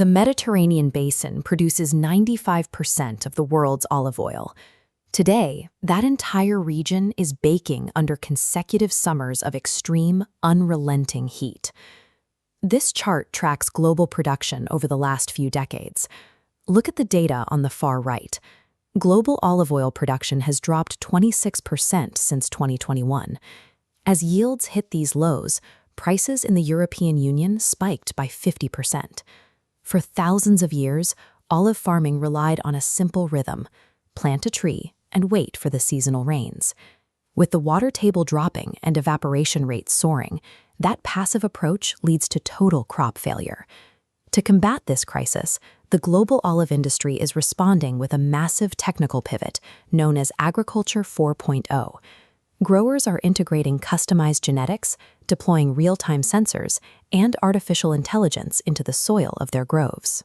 The Mediterranean basin produces 95% of the world's olive oil. Today, that entire region is baking under consecutive summers of extreme, unrelenting heat. This chart tracks global production over the last few decades. Look at the data on the far right. Global olive oil production has dropped 26% since 2021. As yields hit these lows, prices in the European Union spiked by 50%. For thousands of years, olive farming relied on a simple rhythm: plant a tree and wait for the seasonal rains. With the water table dropping and evaporation rates soaring, that passive approach leads to total crop failure. To combat this crisis, the global olive industry is responding with a massive technical pivot known as Agriculture 4.0. Growers are integrating customized genetics, deploying real-time sensors, and artificial intelligence into the soil of their groves.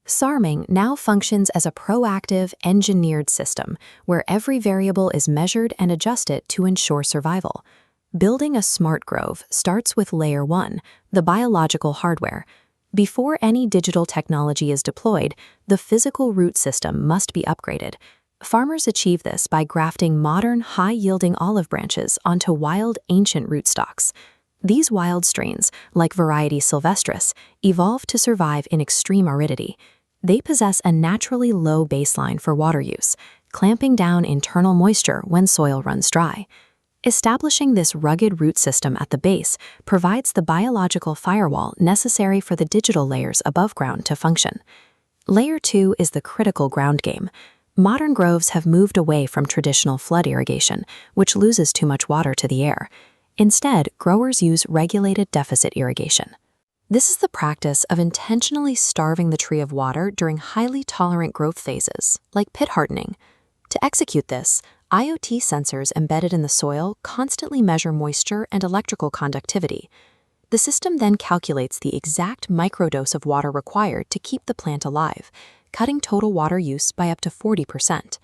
Farming now functions as a proactive, engineered system where every variable is measured and adjusted to ensure survival. Building a smart grove starts with Layer 1, the biological hardware. Before any digital technology is deployed, the physical root system must be upgraded. Farmers achieve this by grafting modern, high-yielding olive branches onto wild, ancient rootstocks. These wild strains, like variety sylvestris, evolve to survive in extreme aridity. They possess a naturally low baseline for water use, clamping down internal moisture when soil runs dry. Establishing this rugged root system at the base provides the biological firewall necessary for the digital layers above ground to function. Layer 2 is the critical ground game. Modern groves have moved away from traditional flood irrigation, which loses too much water to the air. Instead, growers use regulated deficit irrigation. This is the practice of intentionally starving the tree of water during highly tolerant growth phases, like pit hardening. To execute this, IoT sensors embedded in the soil constantly measure moisture and electrical conductivity. The system then calculates the exact microdose of water required to keep the plant alive, cutting total water use by up to 40%.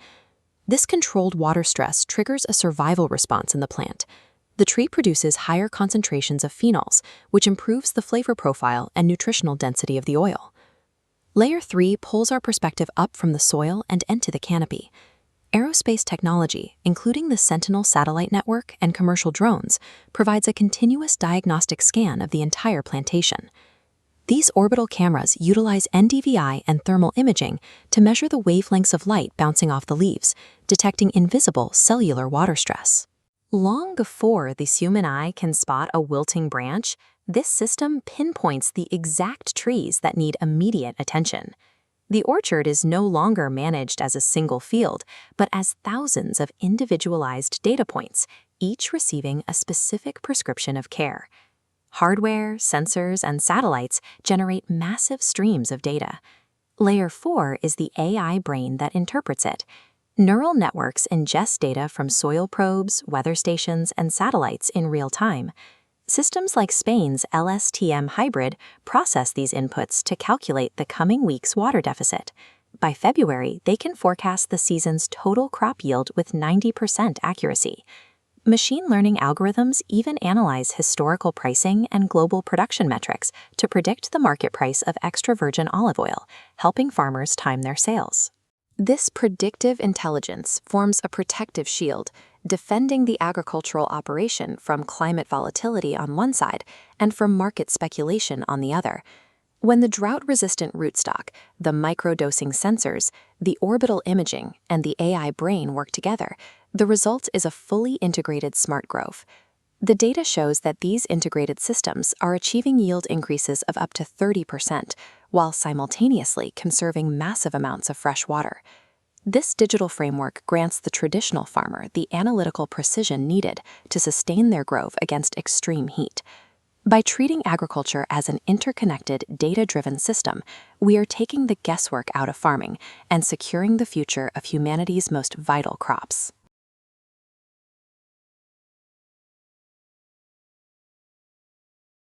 This controlled water stress triggers a survival response in the plant. The tree produces higher concentrations of phenols, which improves the flavor profile and nutritional density of the oil. Layer 3 pulls our perspective up from the soil and into the canopy. Aerospace technology, including the Sentinel satellite network and commercial drones, provides a continuous diagnostic scan of the entire plantation. These orbital cameras utilize NDVI and thermal imaging to measure the wavelengths of light bouncing off the leaves, detecting invisible cellular water stress. Long before the human eye can spot a wilting branch, this system pinpoints the exact trees that need immediate attention. The orchard is no longer managed as a single field, but as thousands of individualized data points, each receiving a specific prescription of care. Hardware, sensors, and satellites generate massive streams of data. Layer 4 is the AI brain that interprets it. Neural networks ingest data from soil probes, weather stations, and satellites in real time. Systems like Spain's LSTM hybrid process these inputs to calculate the coming week's water deficit. By February, they can forecast the season's total crop yield with 90% accuracy. Machine learning algorithms even analyze historical pricing and global production metrics to predict the market price of extra virgin olive oil, helping farmers time their sales. This predictive intelligence forms a protective shield, defending the agricultural operation from climate volatility on one side and from market speculation on the other. When the drought-resistant rootstock, the microdosing sensors, the orbital imaging, and the AI brain work together, the result is a fully integrated smart grove. The data shows that these integrated systems are achieving yield increases of up to 30%, while simultaneously conserving massive amounts of fresh water. This digital framework grants the traditional farmer the analytical precision needed to sustain their grove against extreme heat. By treating agriculture as an interconnected, data-driven system, we are taking the guesswork out of farming and securing the future of humanity's most vital crops.